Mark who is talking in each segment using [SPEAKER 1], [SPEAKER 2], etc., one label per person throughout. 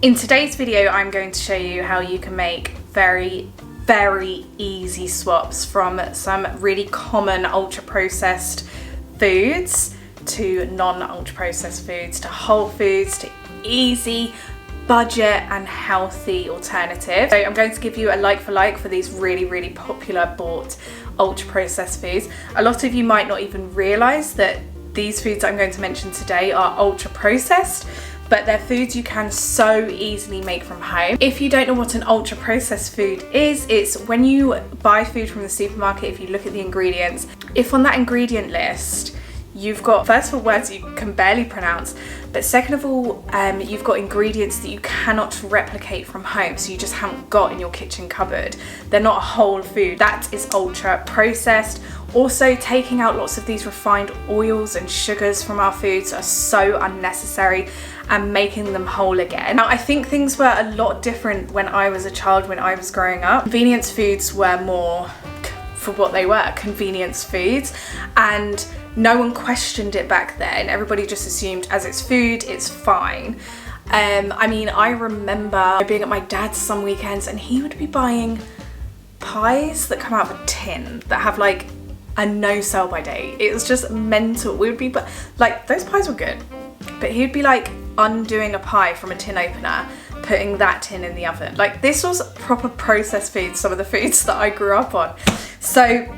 [SPEAKER 1] In today's video, I'm going to show you how you can make very easy swaps from some really common ultra processed foods to non-ultra processed foods, to whole foods, to easy, budget and healthy alternatives. So I'm going to give you a like for like for these really popular bought ultra processed foods. A lot of you might not even realize that these foods I'm going to mention today are ultra processed, but they're foods you can so easily make from home. If you don't know what an ultra processed food is, it's when you buy food from the supermarket. If you look at the ingredients, if on that ingredient list you've got, first of all, words you can barely pronounce, but second of all, you've got ingredients that you cannot replicate from home, so you just haven't got in your kitchen cupboard. They're not a whole food. That is ultra processed. Also, taking out lots of these refined oils and sugars from our foods are so unnecessary, and making them whole again. Now, I think things were a lot different when I was a child, when I was growing up. Convenience foods were more for what they were, convenience foods, and no one questioned it back then. Everybody just assumed as it's food, it's fine. I mean, I remember being at my dad's some weekends and he would be buying pies that come out of a tin that have like a no sell by date. It was just mental. We would be, like, those pies were good, but he'd be like undoing a pie from a tin opener, putting that tin in the oven. Like, this was proper processed food, some of the foods that I grew up on. So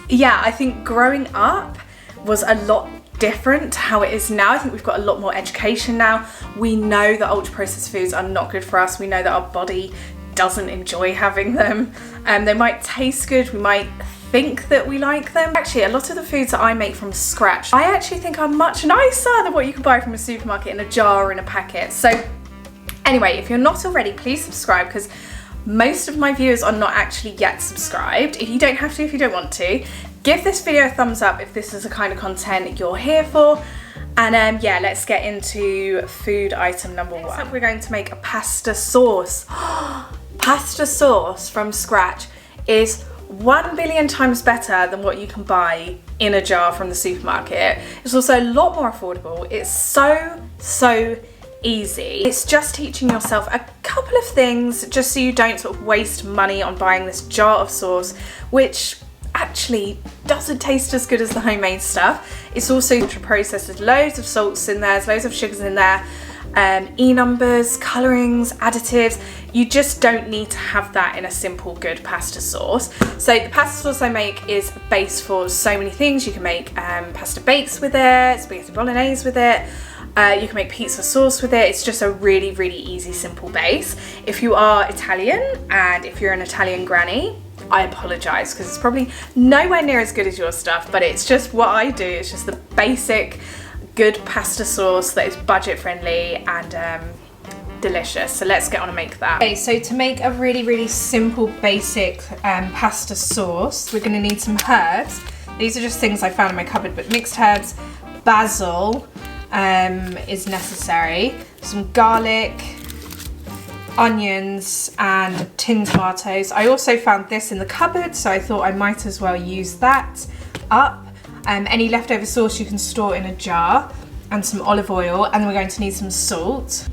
[SPEAKER 1] yeah, I think growing up was a lot different to how it is now. I think we've got a lot more education now. We know that ultra processed foods are not good for us. We know that our body doesn't enjoy having them. They might taste good, we might think that we like them. Actually, a lot of the foods that I make from scratch, I actually think are much nicer than what you can buy from a supermarket in a jar or in a packet. So anyway, if you're not already, please subscribe, because most of my viewers are not actually yet subscribed. If you don't have to, if you don't want to, give this video a thumbs up if this is the kind of content you're here for. And yeah, let's get into food item number one. Next up, we're going to make a pasta sauce. Pasta sauce from scratch is 1 billion times better than what you can buy in a jar from the supermarket. It's also a lot more affordable. It's so easy. It's just teaching yourself a couple of things just so you don't sort of waste money on buying this jar of sauce, which actually doesn't taste as good as the homemade stuff. It's also ultra processed. There's loads of salts in there, there's loads of sugars in there, E-numbers, colourings, additives. You just don't need to have that in a simple good pasta sauce. So the pasta sauce I make is a base for so many things. You can make pasta bakes with it, spaghetti bolognese with it, you can make pizza sauce with it. It's just a really easy, simple base. If you are Italian, and if you're an Italian granny, I apologise, because it's probably nowhere near as good as your stuff, but it's just what I do. It's just the basic good pasta sauce that is budget friendly and delicious. So let's get on and make that. Okay, so to make a really simple basic pasta sauce, we're going to need some herbs. These are just things I found in my cupboard, but mixed herbs, basil is necessary, some garlic, onions and tinned tomatoes. I also found this in the cupboard, so I thought I might as well use that up. Any leftover sauce you can store in a jar, and some olive oil, and then we're going to need some salt.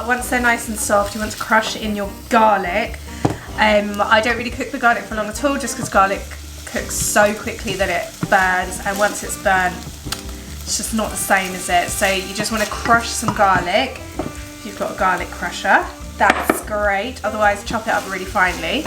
[SPEAKER 1] Once they're nice and soft, you want to crush in your garlic. I don't really cook the garlic for long at all, just because garlic cooks so quickly that it burns, and once it's burnt, it's just not the same, is it? So you just want to crush some garlic. If you've got a garlic crusher, that's great. Otherwise, chop it up really finely.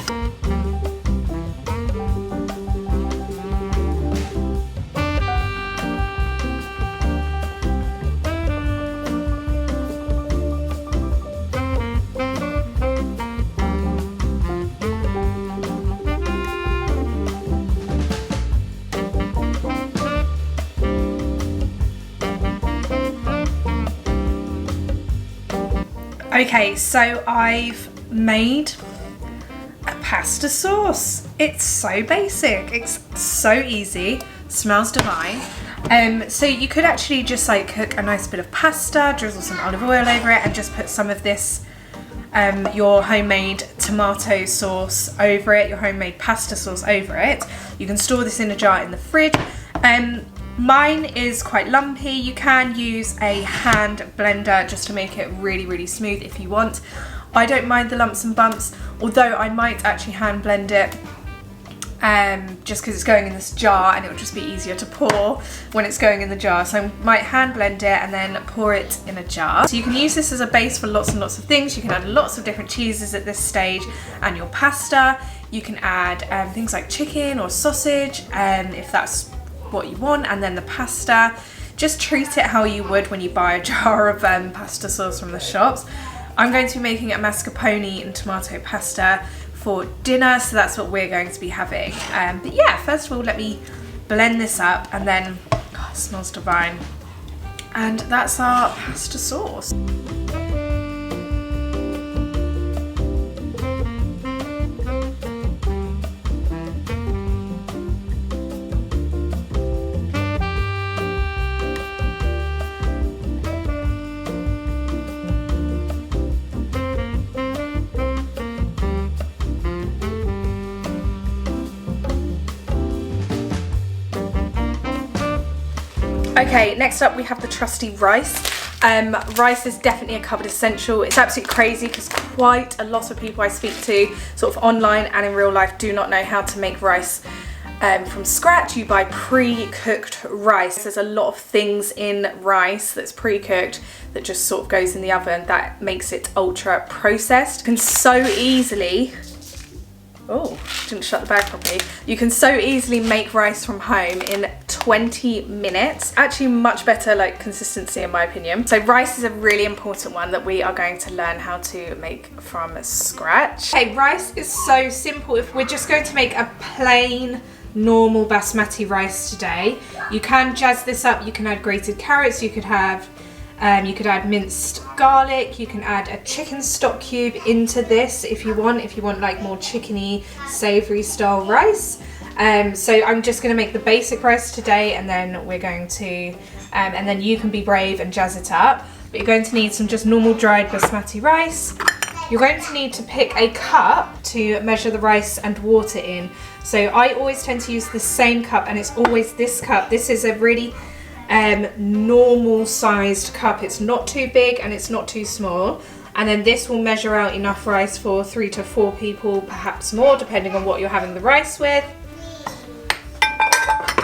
[SPEAKER 1] Okay, so I've made a pasta sauce. It's so basic, it's so easy, smells divine. So you could actually just like cook a nice bit of pasta, drizzle some olive oil over it, and just put some of this your homemade tomato sauce over it, your homemade pasta sauce over it. You can store this in a jar in the fridge. Mine is quite lumpy. You can use a hand blender just to make it really, really smooth if you want. I don't mind the lumps and bumps, although I might actually hand blend it just because it's going in this jar and it will just be easier to pour when it's going in the jar. So I might hand blend it and then pour it in a jar. So you can use this as a base for lots and lots of things. You can add lots of different cheeses at this stage and your pasta. You can add things like chicken or sausage if that's what you want, and then the pasta. Just treat it how you would when you buy a jar of pasta sauce from the shops. I'm going to be making a mascarpone and tomato pasta for dinner, so that's what we're going to be having. But yeah, first of all, let me blend this up, and then, oh, it smells divine. And that's our pasta sauce. Okay, next up we have the trusty rice. Rice is definitely a cupboard essential. It's absolutely crazy because quite a lot of people I speak to, sort of online and in real life, do not know how to make rice from scratch. You buy pre-cooked rice. There's a lot of things in rice that's pre-cooked that just sort of goes in the oven. That makes it ultra processed. You can so easily, oh, didn't shut the bag properly. You can so easily make rice from home in 20 minutes. Actually much better like consistency in my opinion. So rice is a really important one that we are going to learn how to make from scratch. Okay, rice is so simple. If we're just going to make a plain normal basmati rice today, you can jazz this up. You can add grated carrots, you could add minced garlic, you can add a chicken stock cube into this if you want like more chickeny, savoury style rice. So I'm just going to make the basic rice today, and then we're going to, and then you can be brave and jazz it up. But you're going to need some just normal dried basmati rice. You're going to need to pick a cup to measure the rice and water in. So I always tend to use the same cup, and it's always this cup. This is a really normal sized cup. It's not too big and it's not too small. And then this will measure out enough rice for 3 to 4 people, perhaps more, depending on what you're having the rice with.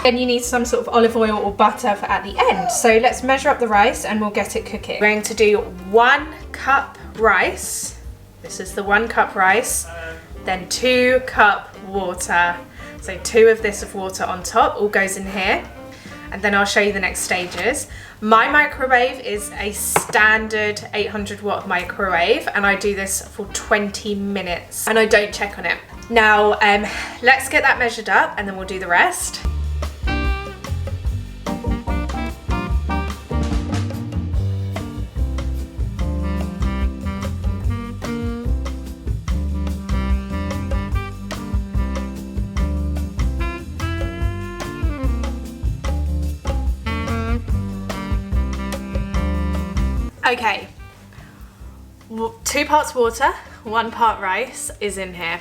[SPEAKER 1] Then you need some sort of olive oil or butter for at the end. So let's measure up the rice and we'll get it cooking. We're going to do 1 cup rice. This is the 1 cup rice. Then 2 cup water. So 2 of this of water on top, all goes in here. And then I'll show you the next stages. My microwave is a standard 800 watt microwave, and I do this for 20 minutes and I don't check on it. Now, let's get that measured up and then we'll do the rest. Okay, 2 parts water, 1 part rice is in here.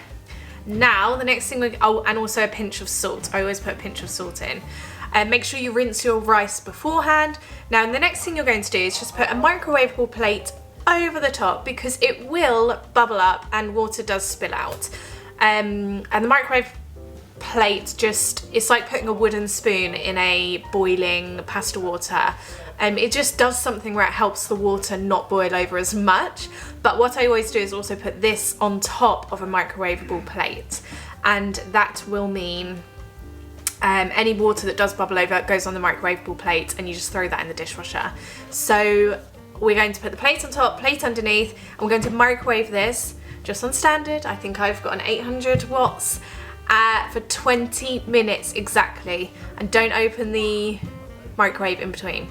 [SPEAKER 1] Now, the next thing and also a pinch of salt. I always put a pinch of salt in. Make sure you rinse your rice beforehand. Now, the next thing you're going to do is just put a microwavable plate over the top, because it will bubble up and water does spill out. And the microwave plate it's like putting a wooden spoon in a boiling pasta water. It just does something where it helps the water not boil over as much. But what I always do is also put this on top of a microwavable plate, and that will mean any water that does bubble over goes on the microwavable plate, and you just throw that in the dishwasher. So we're going to put the plate on top, plate underneath, and we're going to microwave this just on standard. I think I've got an 800 watts for 20 minutes exactly, and don't open the microwave in between.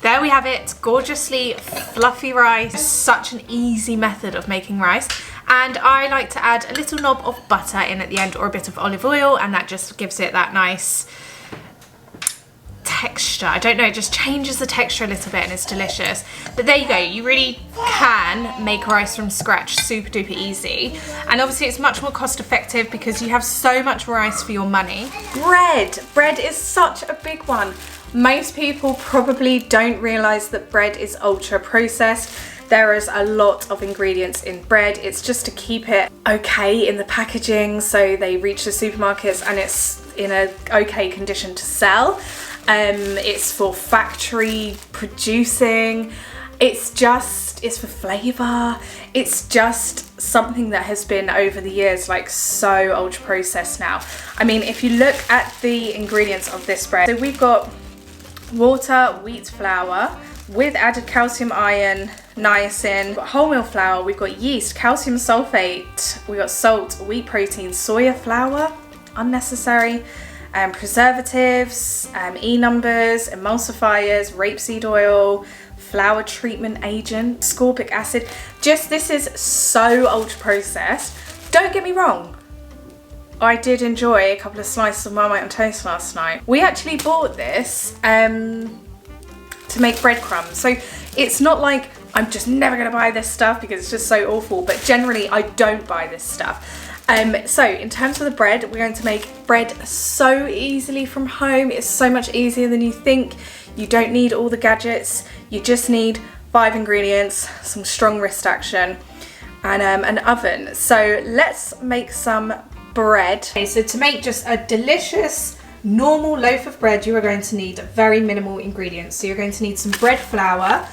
[SPEAKER 1] There we have it, gorgeously fluffy rice. Such an easy method of making rice. And I like to add a little knob of butter in at the end, or a bit of olive oil, and that just gives it that nice texture. I don't know, it just changes the texture a little bit and it's delicious. But there you go, you really can make rice from scratch super duper easy. And obviously it's much more cost effective because you have so much rice for your money. Bread is such a big one. Most people probably don't realise that bread is ultra processed. There is a lot of ingredients in bread. It's just to keep it okay in the packaging so they reach the supermarkets and it's in a okay condition to sell. It's for factory producing. It's for flavour. It's just something that has been over the years like so ultra processed now. I mean, if you look at the ingredients of this bread, so we've got water, wheat flour with added calcium, iron, niacin, we've got wholemeal flour, we've got yeast, calcium sulfate, we've got salt, wheat protein, soya flour, unnecessary, preservatives, E-numbers, emulsifiers, rapeseed oil, flour treatment agent, ascorbic acid. Just, this is so ultra processed. Don't get me wrong, I did enjoy a couple of slices of Marmite on toast last night. We actually bought this to make breadcrumbs. So it's not like I'm just never gonna buy this stuff because it's just so awful, but generally I don't buy this stuff. So in terms of the bread, we're going to make bread so easily from home. It's so much easier than you think. You don't need all the gadgets. You just need 5 ingredients, some strong wrist action, and an oven. So let's make some bread. Okay, so to make just a delicious normal loaf of bread, you are going to need very minimal ingredients. So you're going to need some bread flour.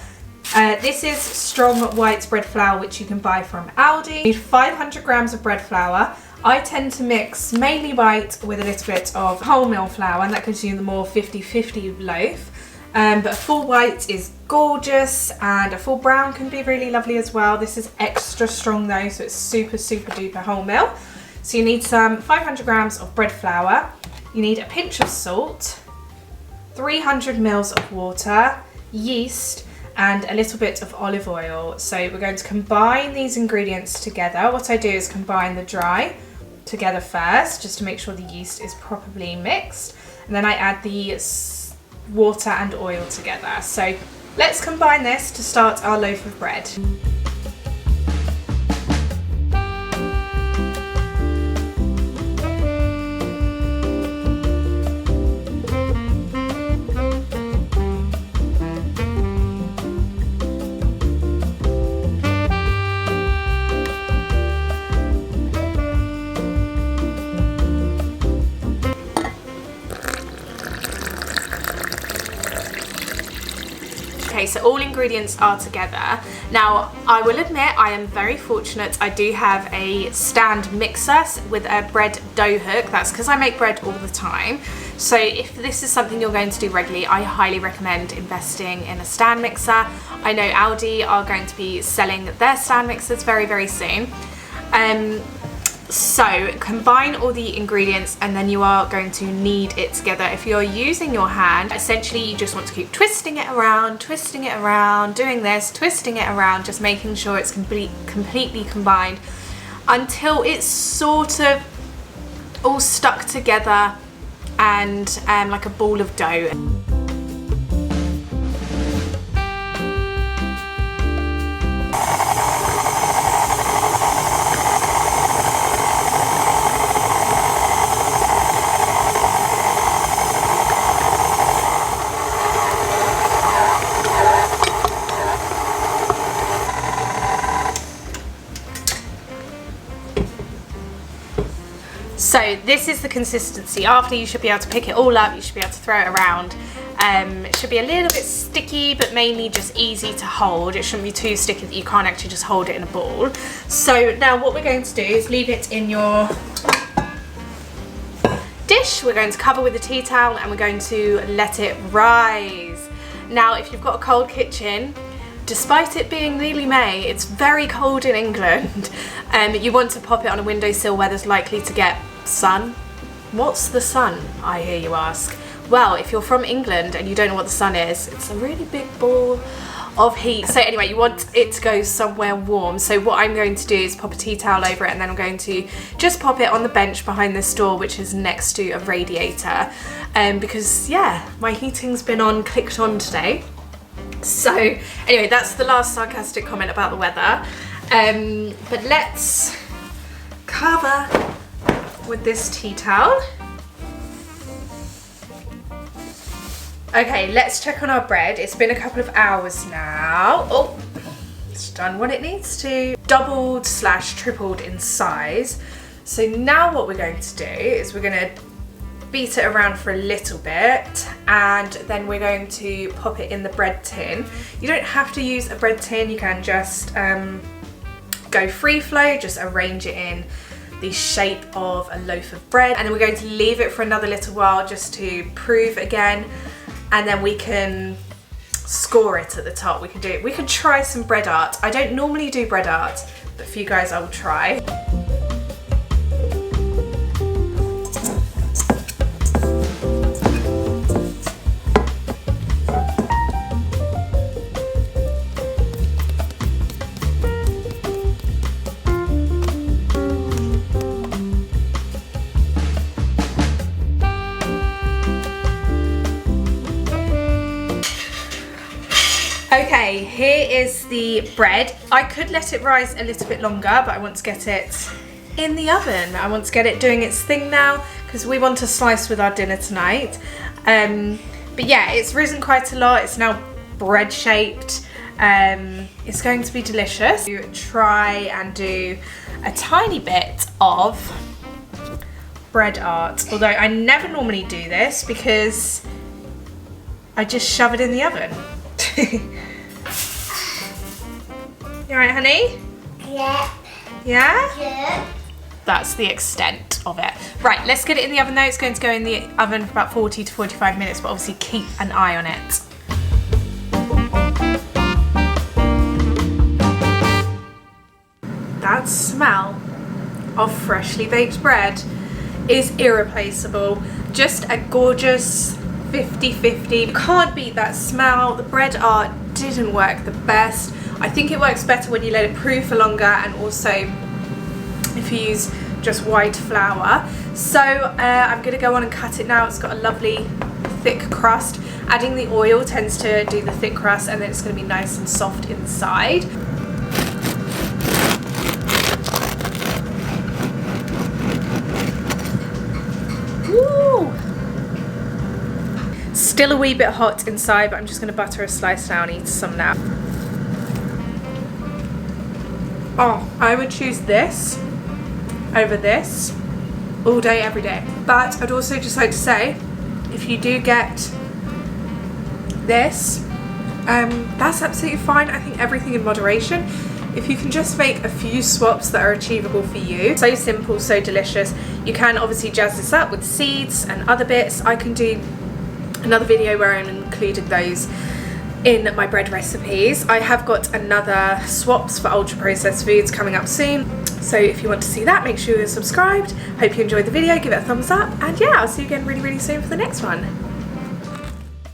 [SPEAKER 1] This is strong white bread flour, which you can buy from ALDI. You need 500 grams of bread flour. I tend to mix mainly white with a little bit of wholemeal flour, and that gives you the more 50-50 loaf. But a full white is gorgeous, and a full brown can be really lovely as well. This is extra strong though, so it's super duper wholemeal. So you need some 500 grams of bread flour. You need a pinch of salt, 300 mils of water, yeast, and a little bit of olive oil. So we're going to combine these ingredients together. What I do is combine the dry together first, just to make sure the yeast is properly mixed. And then I add the water and oil together. So let's combine this to start our loaf of bread. Okay, so all ingredients are together. Now, I will admit I am very fortunate. I do have a stand mixer with a bread dough hook. That's because I make bread all the time. So if this is something you're going to do regularly, I highly recommend investing in a stand mixer. I know ALDI are going to be selling their stand mixers very soon. So combine all the ingredients and then you are going to knead it together. If you're using your hand, essentially you just want to keep twisting it around, doing this, twisting it around, just making sure it's completely combined until it's sort of all stuck together and like a ball of dough. So this is the consistency. After, you should be able to pick it all up, you should be able to throw it around. It should be a little bit sticky, but mainly just easy to hold. It shouldn't be too sticky that you can't actually just hold it in a ball. So now what we're going to do is leave it in your dish. We're going to cover with a tea towel and we're going to let it rise. Now, if you've got a cold kitchen, despite it being nearly May, it's very cold in England. You want to pop it on a windowsill where there's likely to get sun. What's the sun, I hear you ask? well, if you're from England and you don't know what the sun is, it's a really big ball of heat. So anyway, you want it to go somewhere warm. So what I'm going to do is pop a tea towel over it, and then I'm going to just pop it on the bench behind this door, which is next to a radiator. Because yeah, my heating's been clicked on today. So anyway, that's the last sarcastic comment about the weather. But let's cover with this tea towel. Okay, let's check on our bread. It's been a couple of hours now. Oh, it's done what it needs to. Doubled / tripled in size. So now what we're going to do is we're going to beat it around for a little bit, and then we're going to pop it in the bread tin. You don't have to use a bread tin, you can just go free flow, just arrange it in the shape of a loaf of bread, and then we're going to leave it for another little while just to prove again, and then we can score it at the top. We can try some bread art. I don't normally do bread art, but for you guys I will try. Okay, here is the bread. I could let it rise a little bit longer, but I want to get it in the oven. I want to get it doing its thing now, because we want to slice with our dinner tonight. But yeah, it's risen quite a lot. It's now bread shaped. It's going to be delicious. You try and do a tiny bit of bread art, although I never normally do this because I just shove it in the oven. You alright, honey?
[SPEAKER 2] Yeah.
[SPEAKER 1] Yeah?
[SPEAKER 2] Yeah.
[SPEAKER 1] That's the extent of it. Right, let's get it in the oven though. It's going to go in the oven for about 40 to 45 minutes, but obviously keep an eye on it. That smell of freshly baked bread is irreplaceable. Just a gorgeous 50-50. Can't beat that smell. The bread art didn't work the best. I think it works better when you let it prove for longer, and also if you use just white flour. So I'm going to go on and cut it now. It's got a lovely thick crust. Adding the oil tends to do the thick crust, and then it's going to be nice and soft inside. Woo! Still a wee bit hot inside, but I'm just going to butter a slice now and eat some now. Oh, I would choose this over this all day, every day. But I'd also just like to say, if you do get this, that's absolutely fine. I think everything in moderation. If you can just make a few swaps that are achievable for you. So simple, so delicious. You can obviously jazz this up with seeds and other bits. I can do another video where I'm including those in my bread recipes. I have got another swaps for ultra processed foods coming up soon, so if you want to see that, make sure you're subscribed. Hope you enjoyed the video, give it a thumbs up, and yeah, I'll see you again really soon for the next one.